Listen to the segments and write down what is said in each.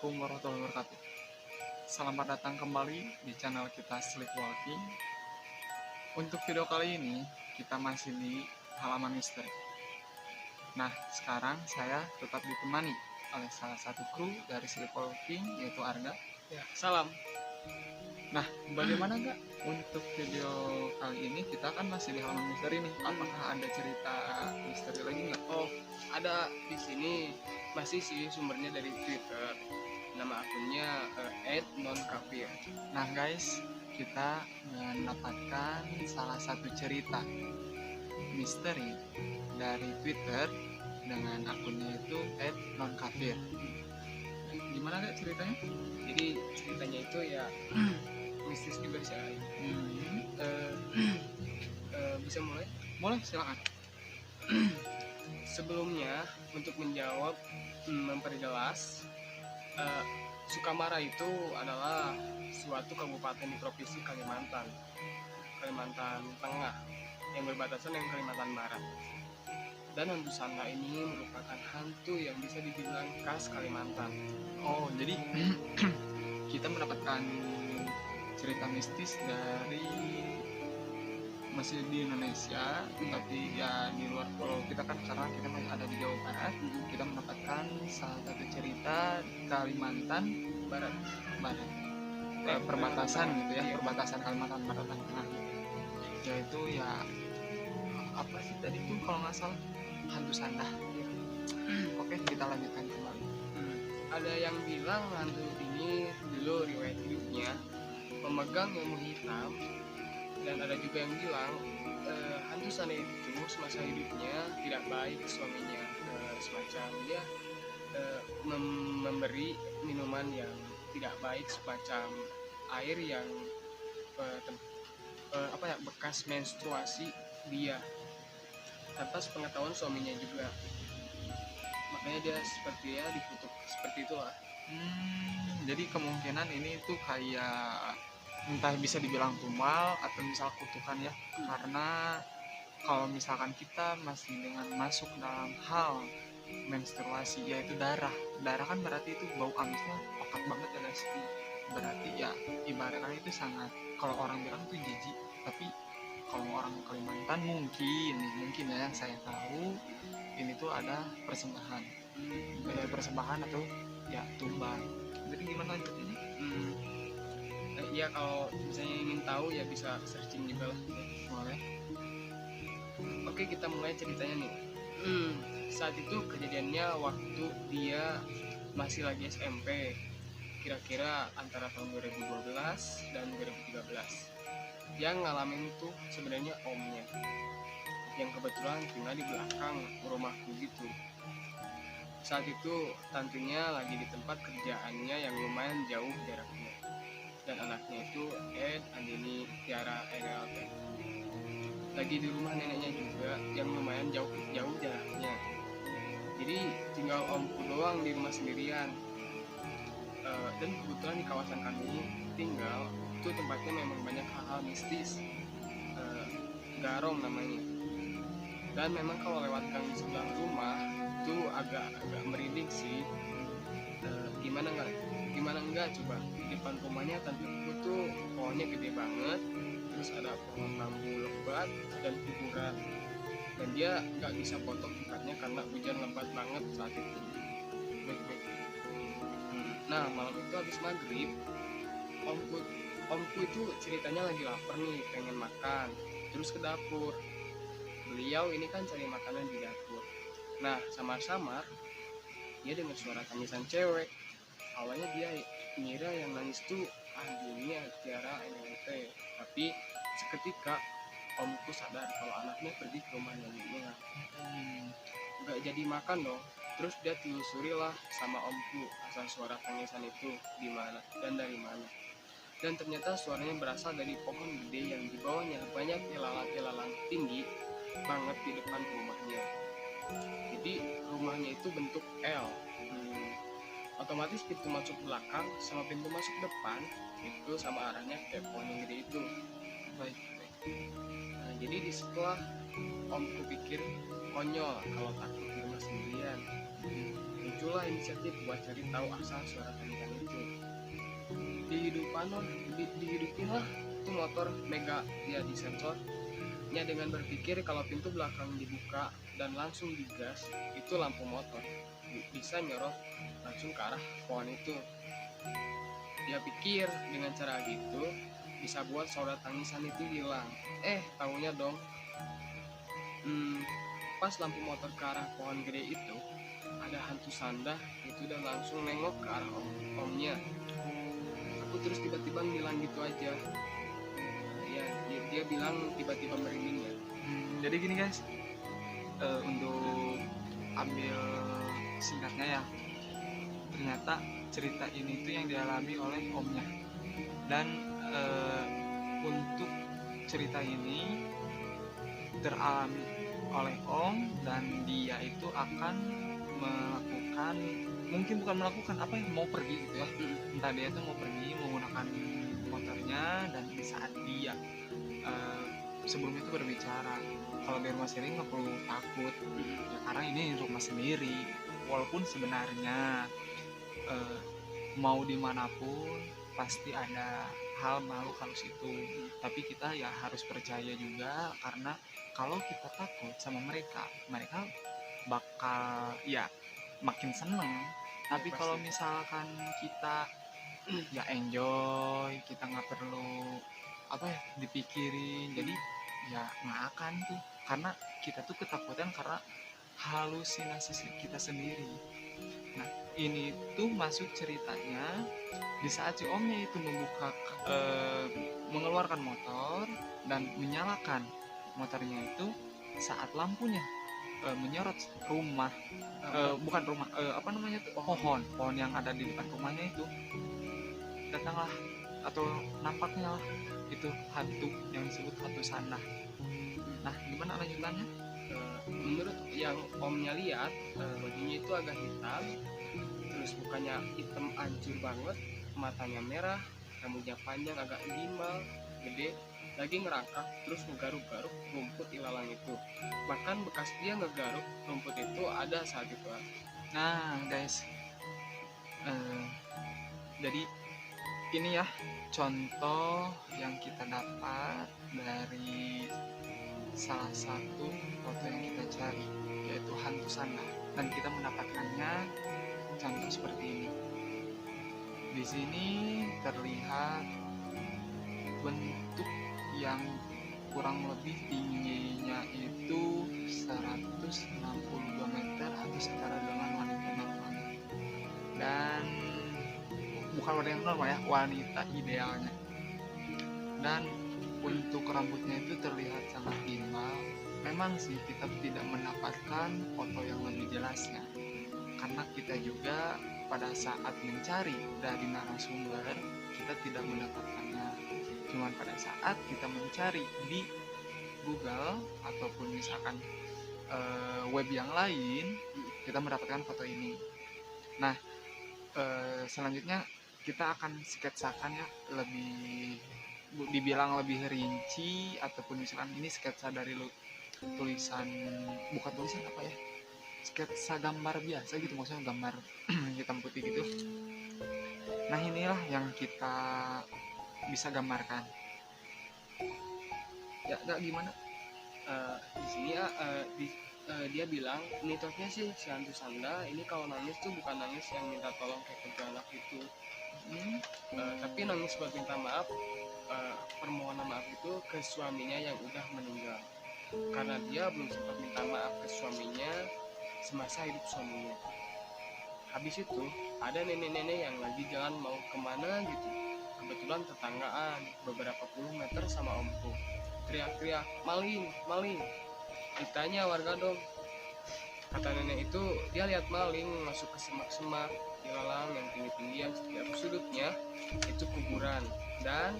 Assalamualaikum warahmatullahi wabarakatuh. Selamat datang kembali di channel kita Sleepwalking. Untuk video kali ini kita masih di halaman misteri. Nah, sekarang saya tetap ditemani oleh salah satu kru dari Sleepwalking, yaitu Arga. Ya, salam. Nah, bagaimana Kak? Untuk video kali ini kita kan masih di halaman misteri nih. Apakah ada cerita misteri lagi nggak? Oh, ada di sini masih sih sumbernya dari Twitter. Nama akunnya @nonkafir. Nah guys, kita mendapatkan salah satu cerita misteri dari Twitter dengan akunnya itu @nonkafir. Gimana Kak ceritanya? Jadi ceritanya itu ya mistis juga sih. Bisa mulai? Boleh, silakan. Sebelumnya untuk menjawab memperjelas, Sukamara itu adalah suatu kabupaten di provinsi Kalimantan Tengah yang berbatasan dengan Kalimantan Barat. Dan hantu Sanda ini merupakan hantu yang bisa dibilang khas Kalimantan. Oh, jadi kita mendapatkan cerita mistis dari masih di Indonesia, tapi ya di luar pulau kita kan, karena kita masih ada di Jawa Barat. Kita mendapatkan salah satu cerita Kalimantan Barat. Perbatasan gitu ya, Iya. perbatasan Kalimantan Barat dan Tengah, yaitu ya apa sih tadi tuh kalau nggak salah hantu Sanda. Oke, kita lanjutkan kembali. Ada yang bilang hantu ini dulu riwayat hidupnya memegang ilmu hitam, dan ada juga yang bilang hantu Sanda itu semasa hidupnya tidak baik ke suaminya, semacam dia memberi minuman yang tidak baik, semacam air yang bekas menstruasi dia tanpa sepengetahuan suaminya juga. Makanya dia seperti ya dikutuk seperti itulah. Jadi kemungkinan ini tuh kayak entah bisa dibilang tumal atau misal kutukan ya, karena kalau misalkan kita masih dengan masuk dalam hal menstruasi, yaitu darah kan berarti itu bau amisnya pekat banget ya guys. Berarti ya ibaratnya itu sangat, kalau orang bilang itu jijik, tapi kalau orang Kalimantan mungkin ya yang saya tahu ini tuh ada persembahan atau ya tumbal. Jadi gimana lanjutannya? Ya kalau misalnya ingin tahu ya bisa searching juga lah. Boleh. Oke, kita mulai ceritanya nih. Saat itu kejadiannya waktu dia masih lagi SMP, kira-kira antara tahun 2012 dan 2013. Dia ngalamin tuh sebenarnya omnya yang kebetulan tinggal di belakang rumahku gitu. Saat itu tantenya lagi di tempat kerjaannya yang lumayan jauh jaraknya, dan anaknya itu Andini Tiara RLT lagi di rumah neneknya juga yang lumayan jauh jaraknya. Jadi tinggal omku doang di rumah sendirian. Dan kebetulan di kawasan kami tinggal itu tempatnya memang banyak hal-hal mistis. Garong namanya. Dan memang kalau lewat gang di sebelah rumah itu agak merinding sih. Gimana enggak coba, di depan rumahnya tanteku tuh pohonnya gede banget, terus ada pohon bambu lebat dan kuburan, dan dia nggak bisa potong ikatnya karena hujan lebat banget saat itu. Nah, malam itu habis maghrib, omku itu ceritanya lagi lapar nih, pengen makan, terus ke dapur. Beliau ini kan cari makanan di dapur. Nah, samar-samar dia dengar suara tangisan cewek. Awalnya dia ngira yang nangis tuh Andini Tiara NLT, tapi seketika omku sadar kalau anaknya pergi ke rumah neneknya. Nggak jadi makan dong. Terus dia telusuri lah sama omku asal suara tangisan itu di mana dan dari mana. Dan ternyata suaranya berasal dari pohon gede yang di bawahnya banyak ilalang tinggi banget di depan rumahnya. Jadi rumahnya itu bentuk L. Otomatis pintu masuk belakang sama pintu masuk depan itu sama arahnya ke pohon yang gede itu. Baik. Nah, jadi di setelah Omku pikir konyol kalau takut di rumah sendirian. Muncullah inisiatif buat cari tahu asal suara tarikan itu. Dihidupin lah itu motor Mega dia disensornya dengan berpikir kalau pintu belakang dibuka dan langsung digas, itu lampu motor bisa nyorot langsung ke arah pohon itu. Dia pikir dengan cara gitu bisa buat suara tangisan itu hilang. Taunya dong, pas lampu motor ke arah pohon gede itu ada hantu sandah itu dan langsung nengok ke arah omnya. Aku terus tiba-tiba bilang gitu aja. Ya, dia bilang tiba-tiba merinding ya. Jadi gini guys, untuk ambil singkatnya ya, ternyata cerita ini tuh yang dialami oleh omnya. Dan untuk cerita ini teralami oleh om, dan dia itu akan melakukan, mungkin bukan melakukan apa ya, mau pergi gitu ya. Entah dia tuh mau pergi menggunakan motornya, dan di saat dia sebelum itu berbicara kalau di rumah sendiri nggak perlu takut ya, karena ini rumah sendiri. Walaupun sebenarnya mau dimanapun pasti ada hal makhluk halus itu, tapi kita ya harus percaya juga, karena kalau kita takut sama mereka bakal ya makin seneng. Tapi pasti. kalau misalkan kita ya enjoy, kita nggak perlu apa ya dipikirin, jadi ya nggak akan tuh, karena kita tuh ketakutan karena halusinasi kita sendiri. Nah ini tuh masuk ceritanya di saat si omnya itu mengeluarkan motor dan menyalakan motornya itu saat lampunya menyorot rumah, bukan rumah, apa namanya tuh, pohon yang ada di depan rumahnya itu. Datanglah atau nampaknya lah itu hantu yang disebut hantu sandah. Nah gimana lanjutannya? Menurut yang omnya lihat, bajunya itu agak hitam, terus mukanya hitam hancur banget, matanya merah, rambutnya panjang agak gimbal, gede, lagi ngerangkak, terus ngegaruk-garuk rumput ilalang itu. Bahkan bekas dia ngegaruk rumput itu ada saat itu. Nah guys, jadi ini ya contoh yang kita dapat dari salah satu foto yang kita cari, yaitu hantu sandah, dan kita mendapatkannya contoh seperti ini. Di sini terlihat bentuk yang kurang lebih tingginya itu 162 meter atau setara dengan wanita normal, dan bukan wanita yang normal ya, wanita idealnya. Dan untuk rambutnya itu terlihat sangat gimbal. Memang sih kita tidak mendapatkan foto yang lebih jelasnya, karena kita juga pada saat mencari dari narasumber kita tidak mendapatkannya. Cuman pada saat kita mencari di Google ataupun misalkan web yang lain, kita mendapatkan foto ini. Nah selanjutnya kita akan sketsakan ya, lebih dibilang lebih rinci, ataupun misalkan ini sketsa dari tulisan, bukan tulisan apa ya, sketsa gambar biasa gitu, maksudnya gambar hitam putih gitu. Nah inilah yang kita bisa gambarkan ya. Gak gimana Di sini ya, dia bilang mitosnya sih si hantu sanda ini kalau nangis tuh bukan nangis yang minta tolong kayak kuntilanak itu, tapi nangis buat minta maaf, permohonan maaf itu ke suaminya yang udah meninggal, karena dia belum sempat minta maaf ke suaminya semasa hidup suaminya. Habis itu ada nenek-nenek yang lagi jalan mau kemana gitu, kebetulan tetanggaan beberapa puluh meter sama omku, teriak-teriak maling maling. Ditanya warga dong, kata nenek itu dia lihat maling masuk ke semak-semak ilalang yang tinggi-tinggi yang setiap sudutnya itu kuburan dan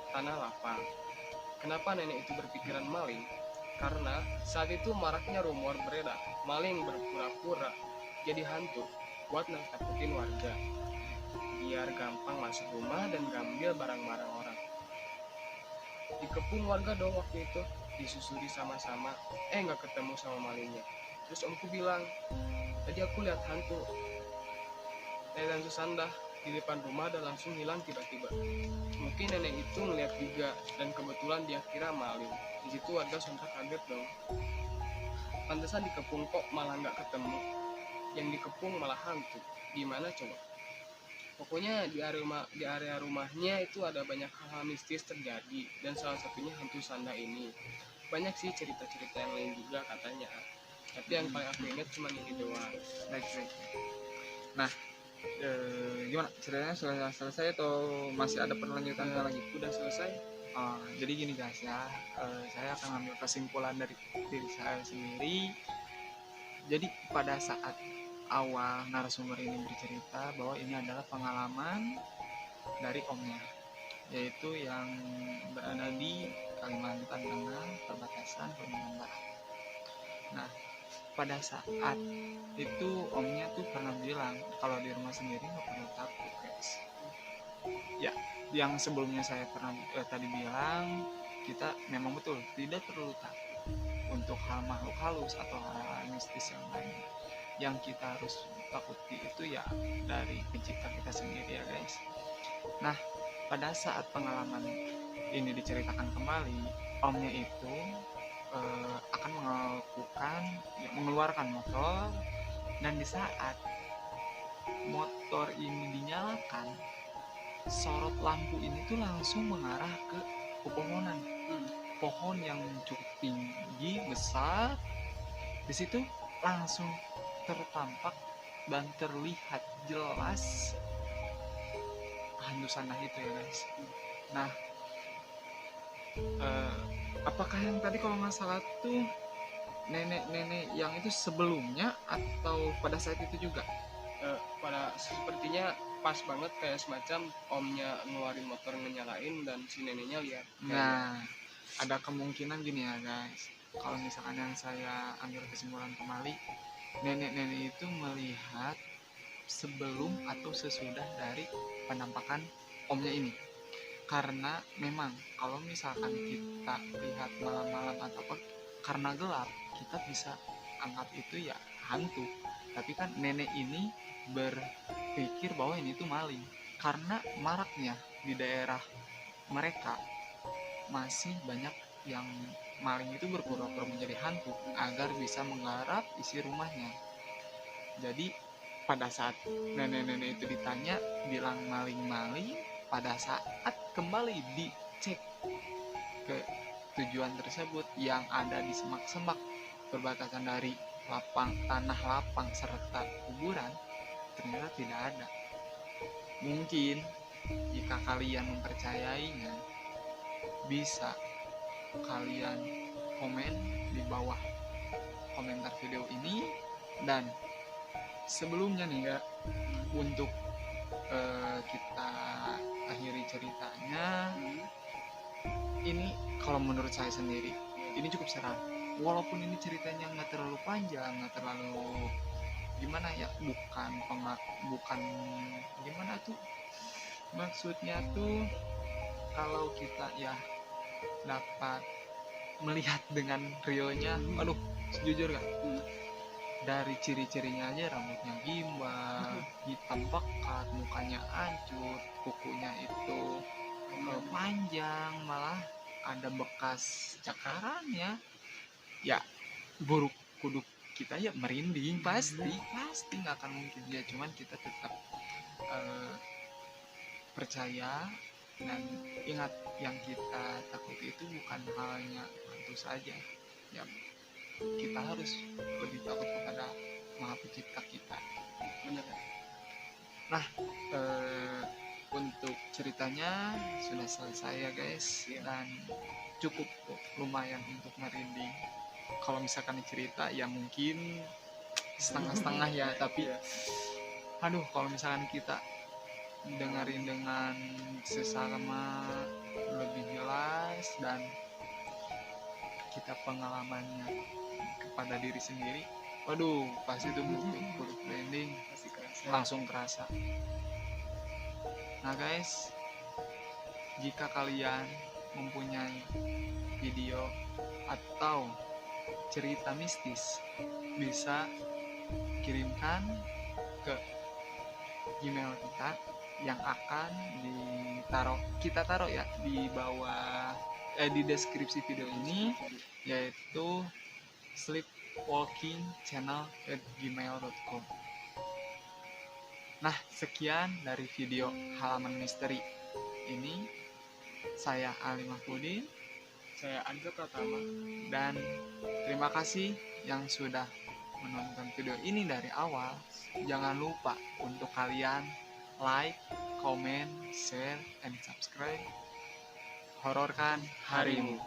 tanah lapang. Kenapa nenek itu berpikiran maling? Karena saat itu maraknya rumor beredar maling berpura-pura jadi hantu buat nakut-nakutin warga biar gampang masuk rumah dan ngambil barang-barang orang. Dikepung warga dong waktu itu. disusuri sama-sama, nggak ketemu sama malingnya. Terus omku bilang, tadi aku lihat hantu nenek dan Susanda di depan rumah dan langsung hilang tiba-tiba. Mungkin nenek itu ngeliat juga dan kebetulan dia kira maling. Di situ warga sontak kaget dong. Pantesan dikepung kok malah nggak ketemu. Yang dikepung malah hantu. Gimana coba? Pokoknya di area rumahnya itu ada banyak hal-hal mistis terjadi dan salah satunya hantu Sanda ini. Banyak sih cerita-cerita yang lain juga katanya. Tapi yang paling aku ingat cuma ini doang. Baik. Nah, gimana ceritanya, sudah selesai atau masih ada perlanjutan lagi? Udah selesai. Jadi gini guys ya, saya akan ambil kesimpulan dari diri saya sendiri. Jadi pada saat awal narasumber ini bercerita bahwa ini adalah pengalaman dari omnya, yaitu yang berada di Kalimantan Tengah, perbatasan Kalimantan Barat. Nah, pada saat itu omnya tuh pernah bilang kalau di rumah sendiri nggak perlu takut guys. Ya, yang sebelumnya saya pernah tadi bilang, kita memang betul tidak perlu takut untuk hal makhluk halus atau hal mistis yang lain. Yang kita harus takuti itu ya dari pencipta kita sendiri ya guys. Nah, pada saat pengalaman ini diceritakan kembali, omnya itu akan mengeluarkan motor, dan di saat motor ini dinyalakan, sorot lampu ini tuh langsung mengarah ke pepohonan, pohon yang cukup tinggi besar. Di situ langsung tertampak dan terlihat jelas hantu Sanda itu ya guys. Nah, apakah yang tadi kalau nggak salah tuh nenek-nenek yang itu sebelumnya atau pada saat itu juga? Pada sepertinya pas banget kayak semacam omnya ngeluarin motor ngenyalain dan si neneknya lihat. Nah, ada kemungkinan gini ya guys, kalau misalkan yang saya ambil kesimpulan kembali, nenek-nenek itu melihat sebelum atau sesudah dari penampakan omnya ini. Karena memang kalau misalkan kita lihat malam-malam atau karena gelap, kita bisa anggap itu ya hantu. Tapi kan nenek ini berpikir bahwa ini tuh maling, karena maraknya di daerah mereka masih banyak yang maling itu berpura-pura menjadi hantu agar bisa menggarap isi rumahnya. Jadi pada saat nenek-nenek itu ditanya bilang maling-maling, pada saat kembali dicek ke tujuan tersebut yang ada di semak-semak perbatasan dari tanah lapang serta kuburan, ternyata tidak ada. Mungkin jika kalian mempercayainya, bisa kalian komen di bawah komentar video ini. Dan sebelumnya nih ya, untuk kita akhiri ceritanya, ini kalau menurut saya sendiri ini cukup seram. Walaupun ini ceritanya nggak terlalu panjang, nggak terlalu gimana ya, bukan gimana tuh maksudnya tuh, kalau kita ya dapat melihat dengan realnya, aduh jujur kan, dari ciri-cirinya aja rambutnya gimbal, hitam pekat, mukanya hancur, kukunya itu panjang, malah ada bekas cakarannya. Ya buruk kuduk kita ya merinding, pasti nggak akan mungkin ya, cuman kita tetap percaya dan ingat, yang kita takuti itu bukan hanya hantu saja ya, kita harus lebih takut kepada Maha Pencipta kita. Benar. Nah, untuk ceritanya sudah selesai ya guys, dan cukup lumayan untuk merinding. Kalau misalkan cerita ya mungkin setengah-setengah ya, tapi aduh kalau misalkan kita dengerin dengan sesama lebih jelas dan kita pengalamannya kepada diri sendiri, waduh pasti itu butuh branding, langsung kerasa. Nah guys, jika kalian mempunyai video atau cerita mistis, bisa kirimkan ke Gmail kita yang akan kita taruh ya di bawah di deskripsi video ini, yaitu sleepwalkingchannel@gmail.com. Nah, sekian dari video halaman misteri ini. Saya Ali Mahfudin, Saya Andra Pratama. dan terima kasih yang sudah menonton video ini dari awal. Jangan lupa untuk kalian like, comment, share, and subscribe. Hororkan harimu.